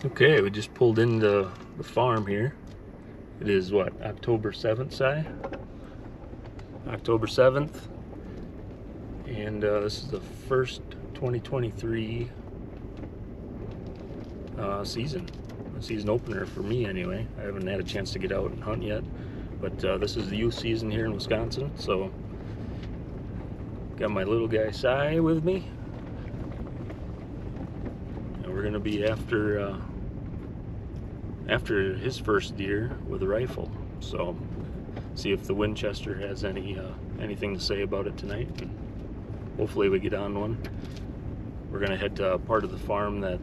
Okay, we just pulled into the farm here. It is what, October 7th, Si? October 7th. And this is the first 2023 season opener for me anyway. I haven't had a chance to get out and hunt yet, but this is the youth season here in Wisconsin, so got my little guy Si with me, and we're gonna be after his first deer with a rifle. So see if the Winchester has anything to say about it tonight, and hopefully we get on one. We're gonna head to a part of the farm that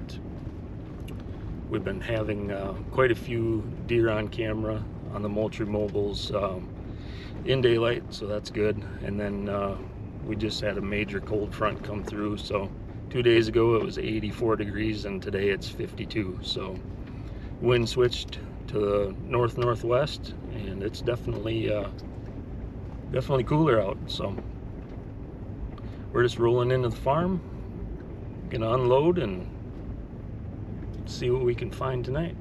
we've been having quite a few deer on camera on the Moultrie mobiles in daylight, so that's good. And then we just had a major cold front come through, so 2 days ago it was 84 degrees and today it's 52. So wind switched to the northwest, and it's definitely cooler out. So we're just rolling into the farm, gonna unload and see what we can find tonight.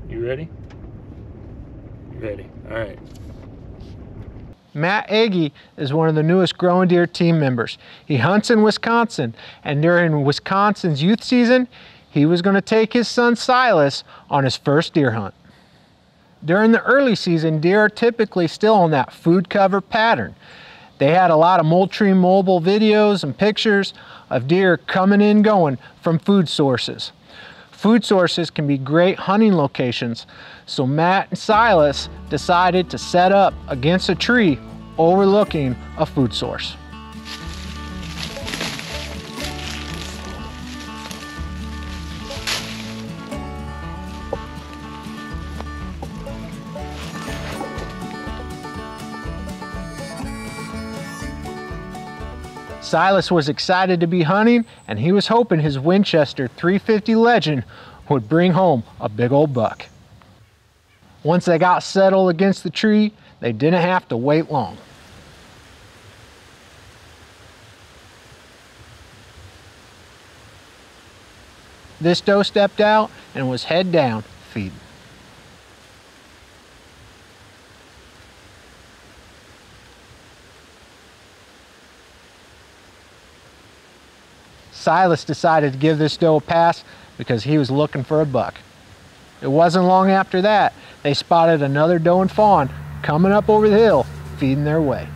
You ready? You ready? All right. Matt Egge is one of the newest Growing Deer team members. He hunts in Wisconsin, and during Wisconsin's youth season, he was going to take his son Sylas on his first deer hunt. During the early season, deer are typically still on that food cover pattern. They had a lot of Moultrie mobile videos and pictures of deer coming and going from food sources. Food sources can be great hunting locations, so Matt and Sylas decided to set up against a tree overlooking a food source. Sylas was excited to be hunting, and he was hoping his Winchester 350 Legend would bring home a big old buck. Once they got settled against the tree, they didn't have to wait long. This doe stepped out and was head down feeding. Sylas decided to give this doe a pass because he was looking for a buck. It wasn't long after that they spotted another doe and fawn coming up over the hill, feeding their way.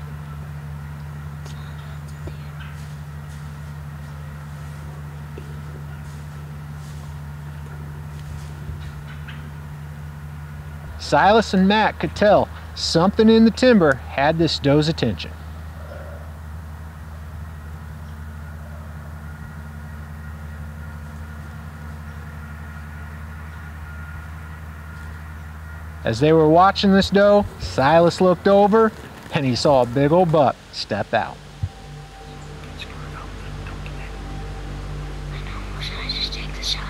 Sylas and Matt could tell something in the timber had this doe's attention. As they were watching this doe, Sylas looked over and he saw a big old buck step out. Should I just take the shot?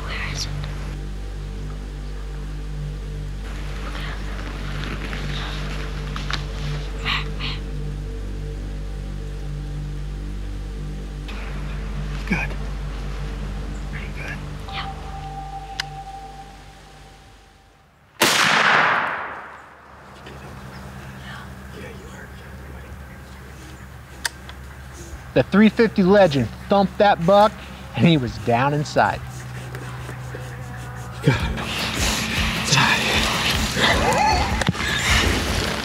Where is it? Good. Pretty good. Yeah. Yeah, you are. The 350 Legend thumped that buck and he was down inside. Good.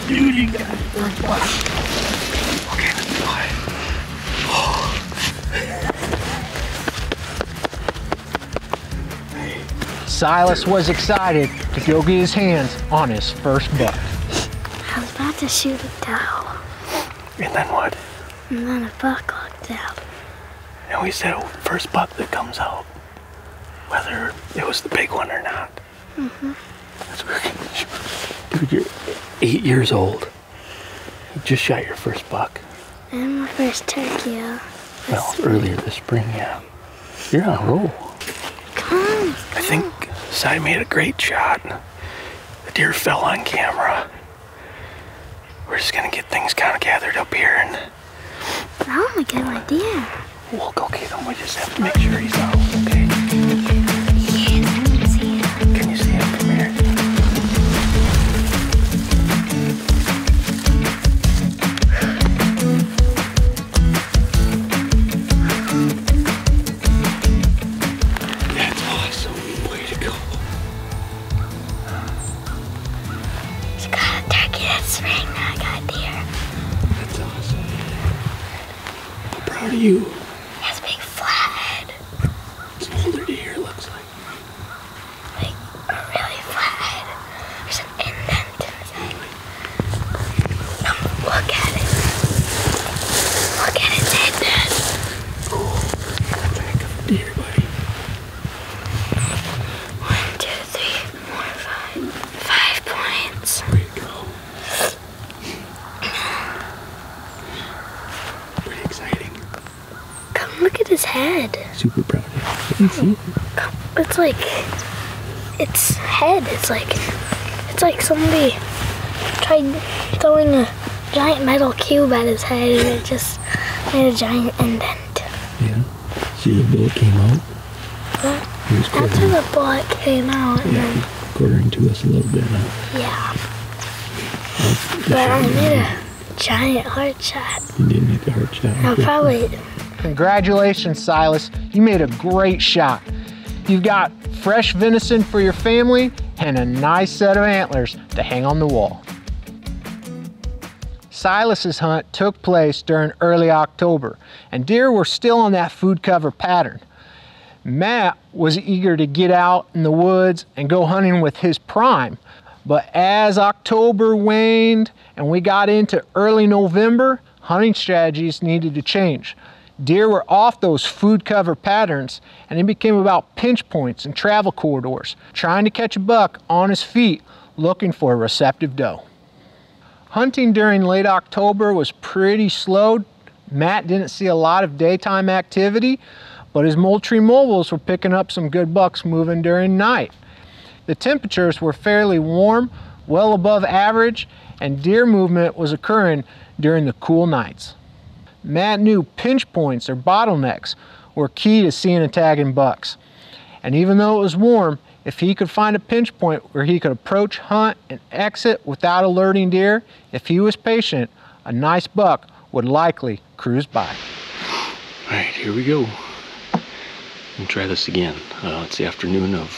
Dude, you got it. Okay, let's fly. Sylas was excited to go get his hands on his first buck. I was about to shoot a doe, And then what? and then a buck looked out. And we said, first buck that comes out, whether it was the big one or not. Mm-hmm. That's what we're gonna shoot. Dude, you're 8 years old. You just shot your first buck. And my first turkey, yeah. Well, earlier this spring, yeah. You're on a roll. Come on. I think Si made a great shot. The deer fell on camera. We're just gonna get things kind of gathered up here and No, gonna get my deer. We'll go get him. We just have to make sure he's out, okay? Yeah, I can see him. Can you see him from here? That's awesome. Way to go. He's got a turkey that's spring. I got a deer. That's awesome. How proud of you. He has a big flat head. It's an older deer, it looks like. Like a really flat head. There's an indent in his head. Look at it. Look at his head, Dad. Oh, that's a heck of a deer, buddy. 1, 2, 3, 4, 5. 5 points. There you go. Pretty exciting. Come look at his head. Super proud of you. See? It's like its head. It's like somebody tried throwing a giant metal cube at his head and it just made a giant indent. Yeah. See the bullet came out? But He was after quartering. the bullet came out, and Yeah, then, he's quartering to us a little bit, huh? yeah. But I made a giant heart shot. You did make a hard shot. I'll probably. Congratulations, Sylas. You made a great shot. You've got fresh venison for your family and a nice set of antlers to hang on the wall. Sylas's hunt took place during early October, and deer were still on that food cover pattern. Matt was eager to get out in the woods and go hunting with his prime, but as October waned and we got into early November, hunting strategies needed to change. Deer were off those food cover patterns, and it became about pinch points and travel corridors, trying to catch a buck on his feet looking for a receptive doe. Hunting during late October was pretty slow. Matt didn't see a lot of daytime activity, but his Moultrie mobiles were picking up some good bucks moving during night. The temperatures were fairly warm, well above average, and deer movement was occurring during the cool nights. Matt knew pinch points or bottlenecks were key to seeing and tagging bucks. And even though it was warm, if he could find a pinch point where he could approach, hunt, and exit without alerting deer, if he was patient, a nice buck would likely cruise by. All right, here we go. We'll try this again. It's the afternoon of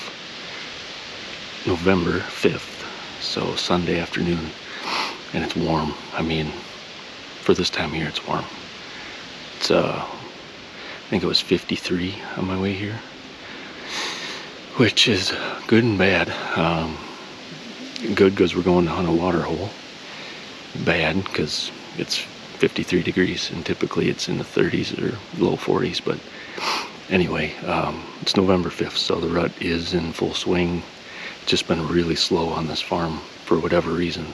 November 5th, so Sunday afternoon, and it's warm. I mean, for this time of year, it's warm. It's, I think it was 53 on my way here, which is good and bad. Good because we're going to hunt a water hole. Bad because it's 53 degrees, and typically it's in the 30s or low 40s, but anyway, it's November 5th, so the rut is in full swing. It's just been really slow on this farm for whatever reason.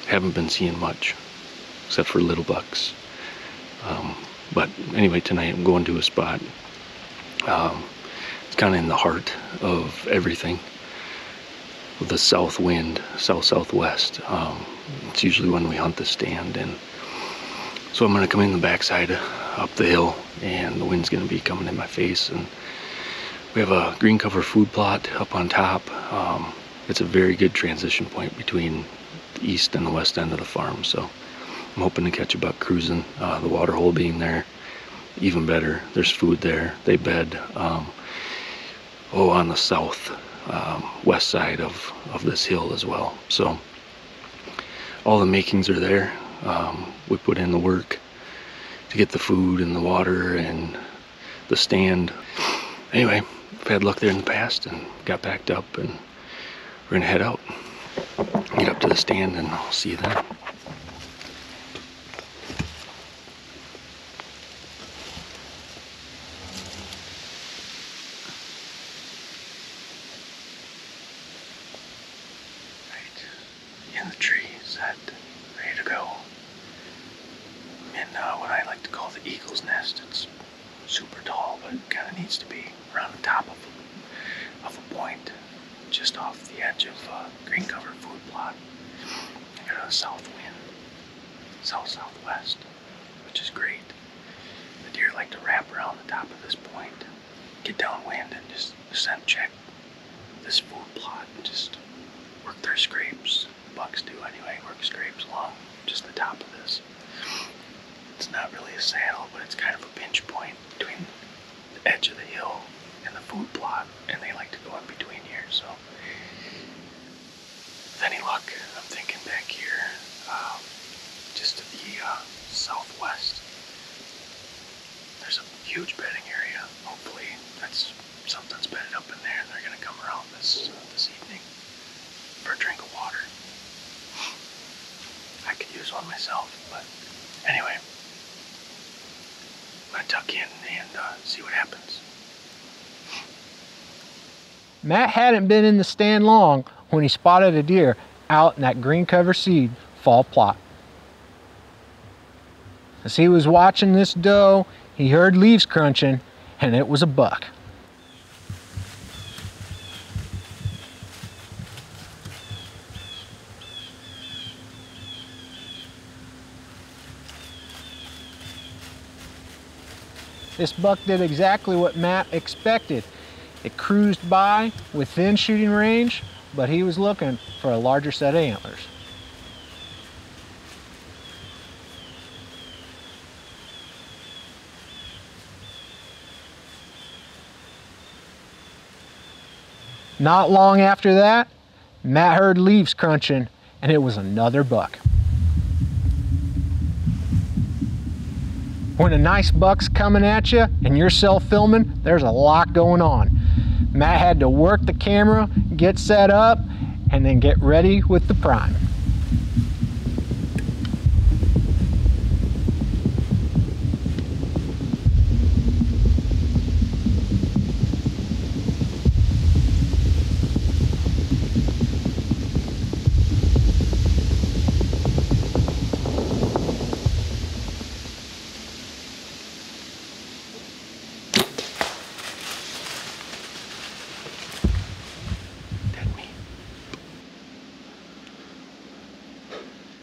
Haven't been seeing much, except for little bucks. But anyway, tonight I'm going to a spot. It's kind of in the heart of everything. With the south wind, south-southwest. It's usually when we hunt the stand, and so I'm going to come in the backside up the hill, and the wind's going to be coming in my face. And we have a green cover food plot up on top. It's a very good transition point between the east and the west end of the farm, so I'm hoping to catch a buck cruising. The water hole being there, even better. There's food there. They bed on the south west side of this hill as well. So all the makings are there. We put in the work to get the food and the water and the stand. Anyway, I've had luck there in the past and got backed up, and we're gonna head out, get up to the stand, and I'll see you then. In the tree, set, ready to go. In what I like to call the eagle's nest. It's super tall, but it kind of needs to be around the top of a point, just off the edge of green cover food plot. I got a south wind, south-southwest, which is great. like to wrap around the top of this point, get downwind, and just scent check this food plot and just work their scrapes. Bucks do anyway, work scrapes along just the top of this. It's not really a saddle, but it's kind of a pinch point between the edge of the hill and the food plot, and they like to go in between here. So with any luck, I'm thinking back here, just to the southwest, there's a huge bedding area. Hopefully that's something's bedded up in there, and they're going to come around this evening for a drink of water. I could use one myself, but anyway, I'm going to tuck in and see what happens. Matt hadn't been in the stand long when he spotted a deer out in that green cover seed fall plot. As he was watching this doe, he heard leaves crunching, and it was a buck. This buck did exactly what Matt expected. It cruised by within shooting range, but he was looking for a larger set of antlers. Not long after that, Matt heard leaves crunching, and it was another buck. When a nice buck's coming at you and you're self-filming, there's a lot going on. Matt had to work the camera, get set up, and then get ready with the prime.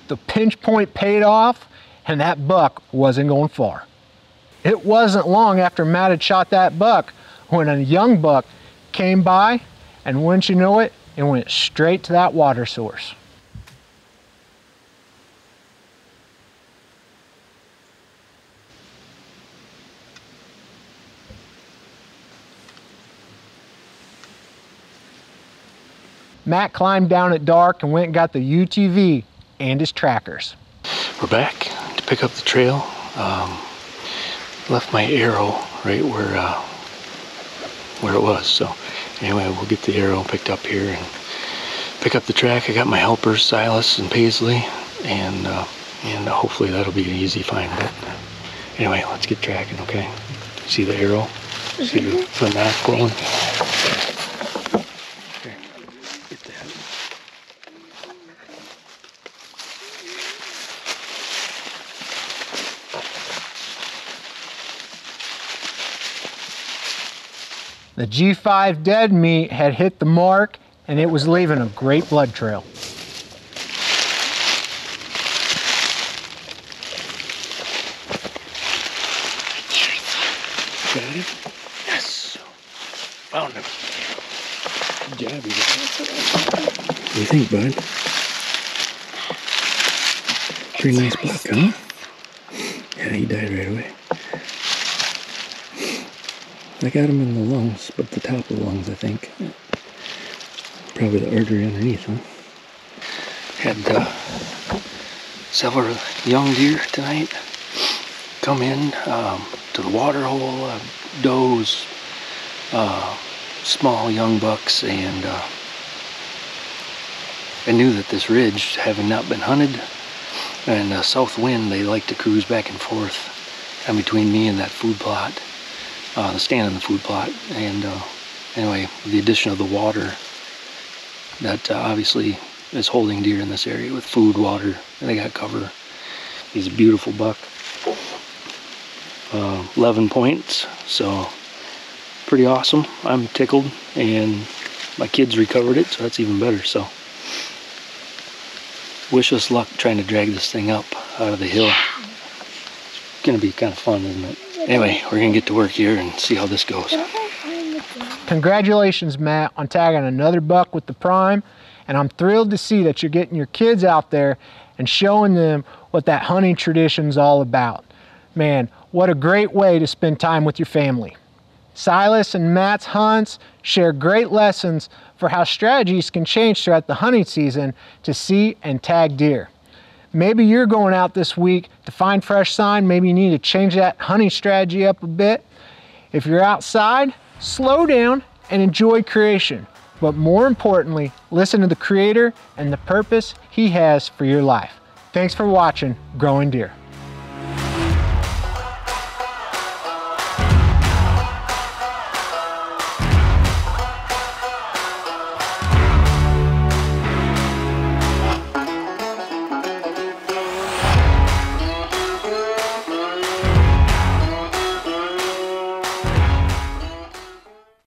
The pinch point paid off, and that buck wasn't going far. It wasn't long after Matt had shot that buck when a young buck came by, and wouldn't you know it, it went straight to that water source. Matt climbed down at dark and went and got the UTV and his trackers. We're back to pick up the trail. Left my arrow right where it was. So anyway, we'll get the arrow picked up here and pick up the track. I got my helpers, Sylas and Paisley, and hopefully that'll be an easy find. But anyway, let's get tracking, okay? See the arrow? See the knife glowing? Okay, get that. The G5 dead meat had hit the mark, and it was leaving a great blood trail. Got him? Yes. Found him. Good job, you guys. What do you think, bud? Pretty nice buck, huh? Yeah, he died right away. I got him in the lungs, but the top of the lungs, I think. Probably the artery underneath, huh? Had several young deer tonight come in to the water hole, does, small young bucks, and I knew that this ridge, having not been hunted, and south wind, they like to cruise back and forth in between me and that food plot. The stand in the food plot, and anyway, with the addition of the water that obviously is holding deer in this area with food, water, and they got cover. He's a beautiful buck. 11 points, so pretty awesome. I'm tickled, and my kids recovered it, so that's even better. So wish us luck trying to drag this thing up out of the hill. It's gonna be kind of fun, isn't it? Anyway, we're gonna get to work here and see how this goes. Congratulations, Matt, on tagging another buck with the prime, and I'm thrilled to see that you're getting your kids out there and showing them what that hunting tradition's all about. Man, what a great way to spend time with your family. Sylas and Matt's hunts share great lessons for how strategies can change throughout the hunting season to see and tag deer. Maybe you're going out this week to find fresh sign, maybe you need to change that hunting strategy up a bit. If you're outside, slow down and enjoy creation. But more importantly, listen to the Creator and the purpose He has for your life. Thanks for watching Growing Deer.